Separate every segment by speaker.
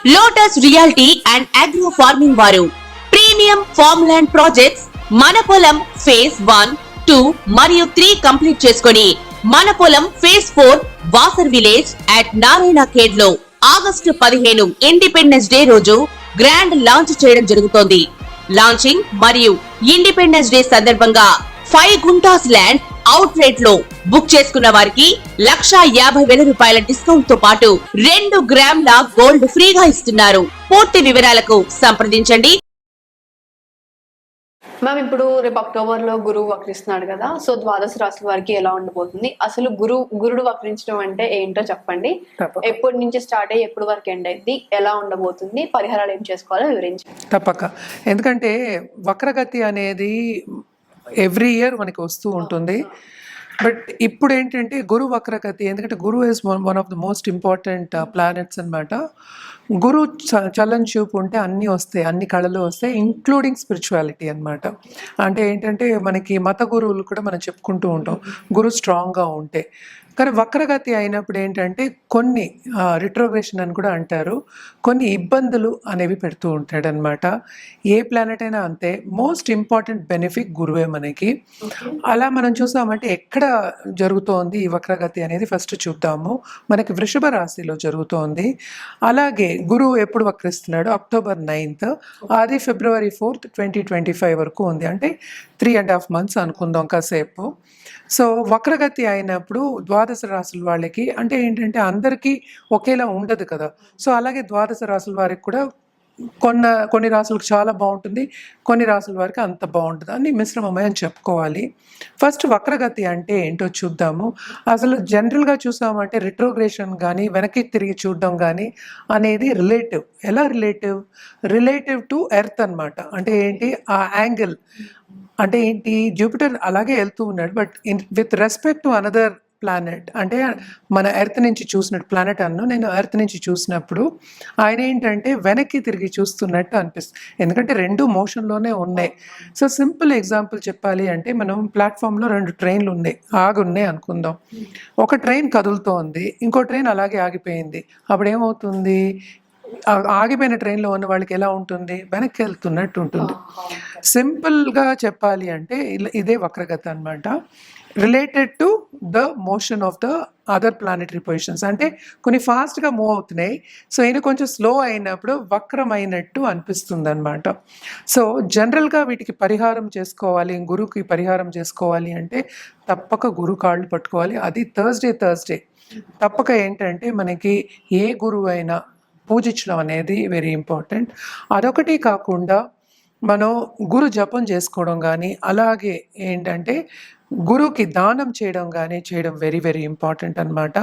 Speaker 1: Lotus reality and agro farming వారు premium farm land projects మన పొలం ఫేజ్ 1, 2 మరియు 3 కంప్లీట్ చేసుకొని మన పొలం phase 4 Wasar village at Narayana Khed లో ఆగస్టు 15 ఇండిపెండెన్స్ డే రోజు గ్రాండ్ లాంచ్ చేయడం జరుగుతోంది. లాంచింగ్ మరియు ఇండిపెండెన్స్ డే సందర్భంగా 5 గుంటాస్ ల్యాండ్ అవుట్ రేట్ లో బుక్ చేసుకున్న వారికి 1,50,000 రూపాయల డిస్కౌంట్ తో పాటు 2 గ్రాముల గోల్డ్ ఫ్రీగా ఇస్తున్నారు. పూర్తి వివరాలకు సంప్రదించండి.
Speaker 2: మ్యామ్, ఇప్పుడు రేపు అక్టోబర్ లో గురువు వక్రిస్తున్నాడు కదా, సో ద్వాదశ రాశుల వారికి ఎలా ఉండబోతుంది? అసలు గురుడు వక్రించడం అంటే ఏంటో చెప్పండి. ఎప్పటి నుంచి స్టార్ట్ అయ్యి ఎప్పటి వరకు ఎండ్ అయింది, ఎలా ఉండబోతుంది, పరిహారాలు ఏం చేసుకోవాలో వివరించండి.
Speaker 3: తప్పక. ఎందుకంటే వక్రగతి అనేది ఎవ్రీ ఇయర్ మనకి వస్తూ ఉంటుంది. బట్ ఇప్పుడు ఏంటంటే గురు వక్రగతి, ఎందుకంటే Guru is one of the most important planets అనమాట. గురు చలన్ చూపు ఉంటే అన్నీ వస్తాయి, అన్ని కళలు వస్తాయి, ఇంక్లూడింగ్ స్పిరిచువాలిటీ అనమాట. అంటే ఏంటంటే మనకి మత గురువులు కూడా మనం చెప్పుకుంటూ ఉంటాం గురు స్ట్రాంగ్గా ఉంటే. కానీ వక్రగతి అయినప్పుడు ఏంటంటే కొన్ని రిట్రోగ్రేషన్ అని కూడా అంటారు, కొన్ని ఇబ్బందులు అనేవి పెడుతూ ఉంటాడనమాట. ఏ ప్లానెట్ అయినా అంతే. మోస్ట్ ఇంపార్టెంట్ బెనిఫిట్ గురువే మనకి. అలా మనం చూసామంటే ఎక్కడ జరుగుతోంది ఈ వక్రగతి అనేది ఫస్ట్ చూద్దాము. మనకి వృషభ రాశిలో జరుగుతోంది. అలాగే గురువు ఎప్పుడు వక్రిస్తున్నాడు? అక్టోబర్ 9th, అది ఫిబ్రవరి 4th, 2025 వరకు ఉంది. అంటే 3.5 months అనుకుందాం కాసేపు. సో వక్రగతి అయినప్పుడు ద్వాదశ రాశుల వాళ్ళకి అంటే ఏంటంటే అందరికీ ఒకేలా ఉండదు కదా. సో అలాగే ద్వాదశ రాశుల వారికి కూడా కొన్ని రాశులకు చాలా బాగుంటుంది, కొన్ని రాశుల వారికి అంత బాగుంటుంది అని మిశ్రమమే అని చెప్పుకోవాలి. ఫస్ట్ వక్రగతి అంటే ఏంటో చూద్దాము. అసలు జనరల్గా చూసామంటే రిట్రోగ్రేషన్ కానీ వెనక్కి తిరిగి చూడడం కానీ అనేది రిలేటివ్. ఎలా రిలేటివ్ టు ఎర్త్ అనమాట. అంటే ఏంటి ఆ యాంగిల్ అంటే ఏంటి, జూపిటర్ అలాగే వెళ్తూ ఉన్నాడు, but with respect to another planet. అంటే మన ఎర్త్ నుంచి చూసినట్టు ప్లానెట్ నేను ఎర్త్ నుంచి చూసినప్పుడు ఆయన ఏంటంటే వెనక్కి తిరిగి చూస్తున్నట్టు అనిపిస్తుంది, ఎందుకంటే రెండు మోషన్లోనే ఉన్నాయి. సో సింపుల్ ఎగ్జాంపుల్ చెప్పాలి అంటే మనం ప్లాట్ఫామ్లో 2 ట్రైన్లు ఆగున్నాయి అనుకుందాం. ఒక ట్రైన్ కదులుతోంది, ఇంకో ట్రైన్ అలాగే ఆగిపోయింది. అప్పుడు ఏమవుతుంది? ఆగిపోయిన ట్రైన్లో ఉన్న వాళ్ళకి ఎలా ఉంటుంది? వెనక్కి వెళ్తున్నట్టు ఉంటుంది. సింపుల్గా చెప్పాలి అంటే ఇదే వక్రగతి అనమాట, related to the motion of the other planetary positions. అంటే కొన్ని ఫాస్ట్గా మూవ్ అవుతున్నాయి, సో ఈయన కొంచెం స్లో అయినప్పుడు వక్రమైనట్టు అనిపిస్తుంది అనమాట. సో జనరల్గా వీటికి పరిహారం చేసుకోవాలి, గురువుకి పరిహారం చేసుకోవాలి అంటే తప్పక గురు కాళ్ళు పట్టుకోవాలి. అది థర్స్డే తప్పక. ఏంటంటే మనకి ఏ గురువు అయినా పూజించడం అనేది వెరీ ఇంపార్టెంట్. అదొకటి కాకుండా మనం గురు జపం చేసుకోవడం కానీ, అలాగే ఏంటంటే గురువుకి దానం చేయడం కానీ చేయడం వెరీ వెరీ ఇంపార్టెంట్ అనమాట.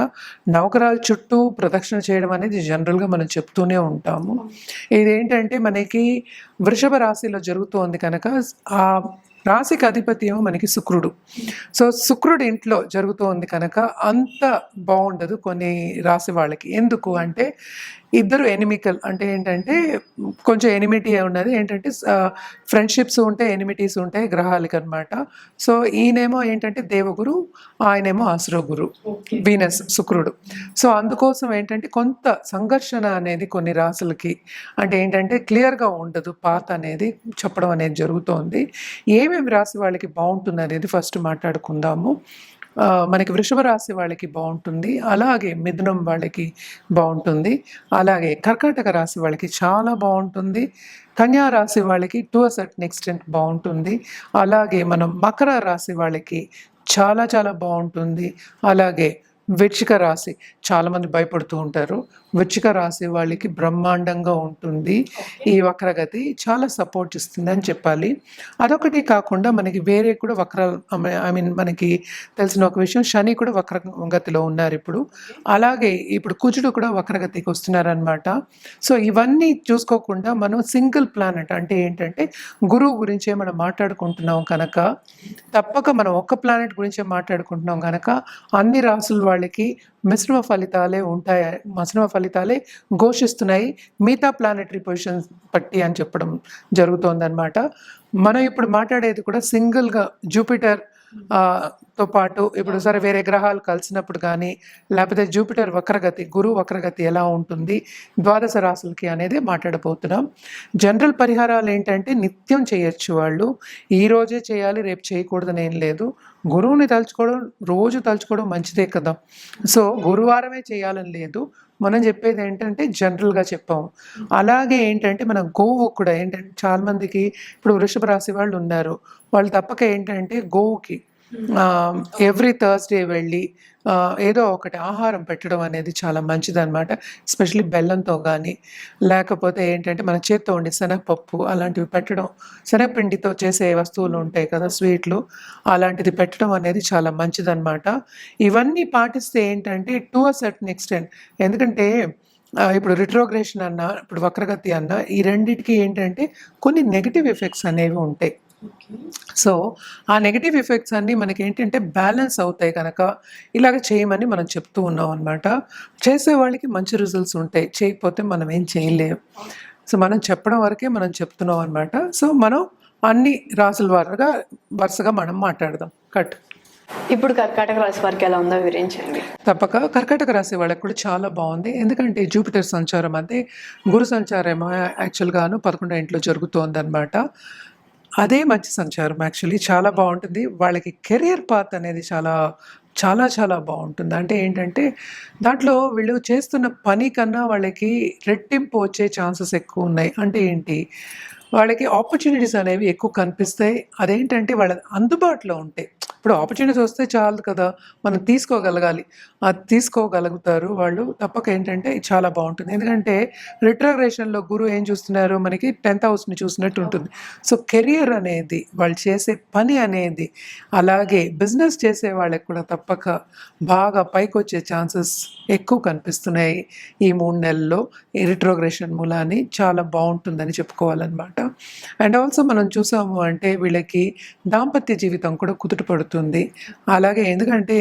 Speaker 3: నవగ్రహాల చుట్టూ ప్రదక్షిణ చేయడం అనేది జనరల్గా మనం చెప్తూనే ఉంటాము. ఇదేంటంటే మనకి వృషభ రాశిలో జరుగుతోంది కనుక ఆ రాశికి అధిపతి ఏమో మనకి శుక్రుడు. సో శుక్రుడు ఇంట్లో జరుగుతోంది కనుక అంత బాగుండదు కొన్ని రాశి వాళ్ళకి. ఎందుకు అంటే ఇద్దరు ఎనిమికల్, అంటే ఏంటంటే కొంచెం ఎనిమిటీ ఉన్నది. ఏంటంటే ఫ్రెండ్షిప్స్ ఉంటాయి, ఎనిమిటీస్ ఉంటాయి గ్రహాలకి అనమాట. సో ఈయనేమో ఏంటంటే దేవగురు, ఆయనేమో ఆశ్రవ గురు, వీనస్ శుక్రుడు. సో అందుకోసం ఏంటంటే కొంత సంఘర్షణ అనేది కొన్ని రాశులకి అంటే ఏంటంటే క్లియర్గా ఉండదు, పాత్ అనేది చెప్పడం అనేది జరుగుతోంది. ఏమేమి రాశి వాళ్ళకి బాగుంటుంది అనేది ఫస్ట్ మాట్లాడుకుందాము. మనకి వృషభ రాశి వాళ్ళకి బాగుంటుంది, అలాగే మిథునం వాళ్ళకి బాగుంటుంది, అలాగే కర్కాటక రాశి వాళ్ళకి చాలా బాగుంటుంది, కన్యా రాశి వాళ్ళకి టు అ సర్టన్ ఎక్స్టెంట్ బాగుంటుంది, అలాగే మనం మకర రాశి వాళ్ళకి చాలా చాలా బాగుంటుంది, అలాగే వృశ్చిక రాశి చాలామంది భయపడుతూ ఉంటారు, వృశ్చిక రాశి వాళ్ళకి బ్రహ్మాండంగా ఉంటుంది. ఈ వక్రగతి చాలా సపోర్ట్ ఇస్తుంది అని చెప్పాలి. అదొకటి కాకుండా మనకి వేరే కూడా మనకి తెలిసిన ఒక విషయం, శని కూడా వక్రగతిలో ఉన్నారు ఇప్పుడు. అలాగే ఇప్పుడు కుజుడు కూడా వక్రగతికి వస్తున్నారనమాట. సో ఇవన్నీ చూసుకోకుండా మనం సింగిల్ ప్లానెట్ అంటే ఏంటంటే గురువు గురించే మనం మాట్లాడుకుంటున్నాం కనుక, తప్పక మనం ఒక్క ప్లానెట్ గురించే మాట్లాడుకుంటున్నాం కనుక అన్ని రాసుల వాళ్ళకి మిశ్రమ ఫలితాలే ఘోషిస్తున్నాయి మిగతా ప్లానెటరీ పొజిషన్స్ బట్టి అని చెప్పడం జరుగుతోందన్నమాట. మనం ఇప్పుడు మాట్లాడేది కూడా సింగిల్గా జూపిటర్ తో పాటు ఇప్పుడు సరే వేరే గ్రహాలు కలిసినప్పుడు కానీ, లేకపోతే జూపిటర్ వక్రగతి, గురు వక్రగతి ఎలా ఉంటుంది ద్వాదశ రాశులకి అనేది మాట్లాడబోతున్నాం. జనరల్ పరిహారాలు ఏంటంటే నిత్యం చేయొచ్చు వాళ్ళు. ఈ రోజే చేయాలి, రేపు చేయకూడదని ఏం లేదు. గురువుని తలుచుకోవడం, రోజు తలుచుకోవడం మంచిదే కదా. సో గురువారమే చేయాలని లేదు. మనం చెప్పేది ఏంటంటే జనరల్గా చెప్పాము. అలాగే ఏంటంటే మనం గోవు కూడా ఏంటంటే చాలామందికి ఇప్పుడు వృషభ రాశి వాళ్ళు ఉన్నారు, వాళ్ళు తప్పక ఏంటంటే గోవుకి ఎవ్రీ థర్స్డే వెళ్ళి ఏదో ఒకటి ఆహారం పెట్టడం అనేది చాలా మంచిదన్నమాట. ఎస్పెషలీ బెల్లంతో కానీ, లేకపోతే ఏంటంటే మన చేత్తో ఉండి శనగపప్పు అలాంటివి పెట్టడం, శనగపిండితో చేసే వస్తువులు ఉంటాయి కదా స్వీట్లు, అలాంటిది పెట్టడం అనేది చాలా మంచిదన్నమాట. ఇవన్నీ పాటిస్తే ఏంటంటే టు అ సర్టన్ ఎక్స్టెంట్, ఎందుకంటే ఇప్పుడు రిట్రోగ్రేషన్ అన్న, ఇప్పుడు వక్రగతి అన్న, ఈ రెండిటికి ఏంటంటే కొన్ని నెగిటివ్ ఎఫెక్ట్స్ అనేవి ఉంటాయి. సో ఆ నెగిటివ్ ఎఫెక్ట్స్ అన్నీ మనకి ఏంటంటే బ్యాలెన్స్ అవుతాయి కనుక ఇలాగ చేయమని మనం చెప్తూ ఉన్నాం అనమాట. చేసే వాళ్ళకి మంచి రిజల్ట్స్ ఉంటాయి, చేయకపోతే మనం ఏం చేయలేము. సో మనం చెప్పడం వరకే మనం చెప్తున్నాం అనమాట. సో మనం అన్ని రాసుల వరుసగా మనం మాట్లాడదాం.
Speaker 2: ఇప్పుడు కర్కాటక రాశి వారికి ఎలా ఉందో వివరించండి.
Speaker 3: తప్పక కర్కాటక రాశి వాళ్ళకి కూడా చాలా బాగుంది. ఎందుకంటే జూపిటర్ సంచారం అంటే గురు సంచారం ఏమో యాక్చువల్గాను 11వ ఇంట్లో జరుగుతోంది అనమాట. అదే మంచి సంచారం, యాక్చువల్లీ చాలా బాగుంటుంది. వాళ్ళకి కెరియర్ పాత్ అనేది చాలా చాలా చాలా బాగుంటుంది. అంటే ఏంటంటే దాంట్లో వీళ్ళు చేస్తున్న పని కన్నా వాళ్ళకి రెట్టింపు వచ్చే ఛాన్సెస్ ఎక్కువ ఉన్నాయి. అంటే ఏంటి, వాళ్ళకి ఆపర్చునిటీస్ అనేవి ఎక్కువ కనిపిస్తాయి. అదేంటంటే వాళ్ళ అందుబాటులో ఉంటాయి. ఇప్పుడు ఆపర్చునిటీస్ వస్తే చాలు కదా, మనం తీసుకోగలగాలి, అది తీసుకోగలుగుతారు వాళ్ళు. తప్పక ఏంటంటే చాలా బాగుంటుంది. ఎందుకంటే రిట్రోగ్రేషన్లో గురువు ఏం చూస్తున్నారు, మనకి 10th హౌస్ని చూసినట్టు ఉంటుంది. సో కెరియర్ అనేది, వాళ్ళు చేసే పని అనేది, అలాగే బిజినెస్ చేసే వాళ్ళకి కూడా తప్పక బాగా పైకి వచ్చే ఛాన్సెస్ ఎక్కువ కనిపిస్తున్నాయి ఈ 3 నెలల్లో. ఈ రిట్రోగ్రేషన్ మూలాన్ని చాలా బాగుంటుందని చెప్పుకోవాలన్నమాట. అండ్ ఆల్సో మనం చూసాము అంటే వీళ్ళకి దాంపత్య జీవితం కూడా కుదుట పడుతుంది. అలాగే ఎందుకంటే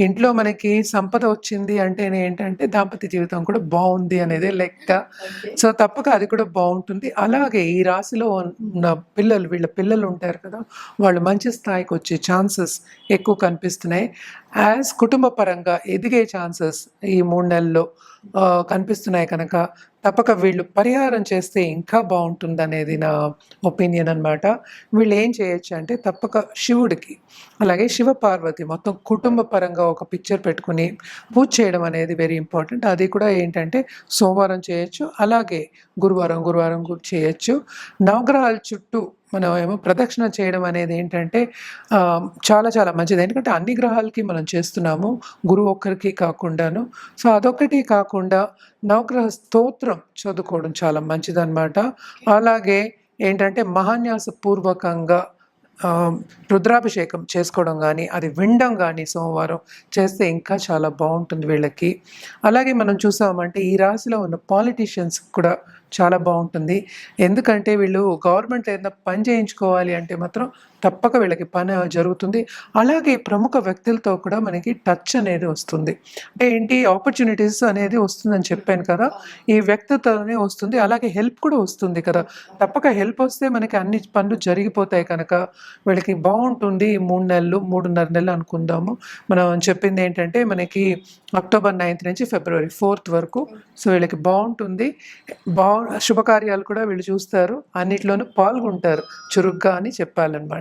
Speaker 3: ఇంట్లో మనకి సంపద వచ్చింది అంటే ఏంటంటే దాంపత్య జీవితం కూడా బాగుంది అనేదే లెక్క. సో తప్పక అది కూడా బాగుంటుంది. అలాగే ఈ రాశిలో ఉన్న పిల్లలు, వీళ్ళ పిల్లలు ఉంటారు కదా, వాళ్ళు మంచి స్థాయికి వచ్చే ఛాన్సెస్ ఎక్కువ కనిపిస్తున్నాయి. యాజ్ కుటుంబ పరంగా ఎదిగే ఛాన్సెస్ ఈ 3 నెలల్లో కనిపిస్తున్నాయి కనుక తప్పక వీళ్ళు పరిహారం చేస్తే ఇంకా బాగుంటుంది అనేది నా ఒపీనియన్ అనమాట. వీళ్ళు ఏం చేయొచ్చు అంటే తప్పక శివుడికి, అలాగే శివపార్వతి మొత్తం కుటుంబ పరంగా ఒక పిక్చర్ పెట్టుకుని పూజ చేయడం అనేది వెరీ ఇంపార్టెంట్. అది కూడా ఏంటంటే సోమవారం చేయొచ్చు, అలాగే గురువారం కూడా చేయొచ్చు. నవగ్రహాల చుట్టూ మనం ఏమో ప్రదక్షిణ చేయడం అనేది ఏంటంటే చాలా చాలా మంచిది. ఎందుకంటే అన్ని గ్రహాలకి మనం చేస్తున్నాము, గురువు ఒక్కరికి కాకుండాను. సో అదొక్కటి కాకుండా నవగ్రహ స్తోత్రం చదువుకోవడం చాలా మంచిదన్నమాట. అలాగే ఏంటంటే మహాన్యాస పూర్వకంగా రుద్రాభిషేకం చేసుకోవడం కానీ, అది వినడం కానీ సోమవారం చేస్తే ఇంకా చాలా బాగుంటుంది వీళ్ళకి. అలాగే మనం చూసామంటే ఈ రాశిలో ఉన్న పాలిటీషియన్స్ కూడా చాలా బాగుంటుంది. ఎందుకంటే వీళ్ళు గవర్నమెంట్ ఏదైనా పని చేయించుకోవాలి అంటే మాత్రం తప్పక వీళ్ళకి పని జరుగుతుంది. అలాగే ప్రముఖ వ్యక్తులతో కూడా మనకి టచ్ అనేది వస్తుంది. అంటే ఏంటి, ఆపర్చునిటీస్ అనేది వస్తుందని చెప్పాను కదా, ఈ వ్యక్తితోనే వస్తుంది. అలాగే హెల్ప్ కూడా వస్తుంది కదా, తప్పక హెల్ప్ వస్తే మనకి అన్ని పనులు జరిగిపోతాయి కనుక వీళ్ళకి బాగుంటుంది. 3 నెలలు 3.5 నెలలు అనుకుందాము. మనం చెప్పింది ఏంటంటే మనకి అక్టోబర్ 9th నుంచి ఫిబ్రవరి 4th వరకు. సో వీళ్ళకి బాగుంటుంది. శుభకార్యాలు కూడా వీళ్ళు చూస్తారు, అన్నిట్లోనూ పాల్గొంటారు చురుగ్గా అని చెప్పాలన్నమాట.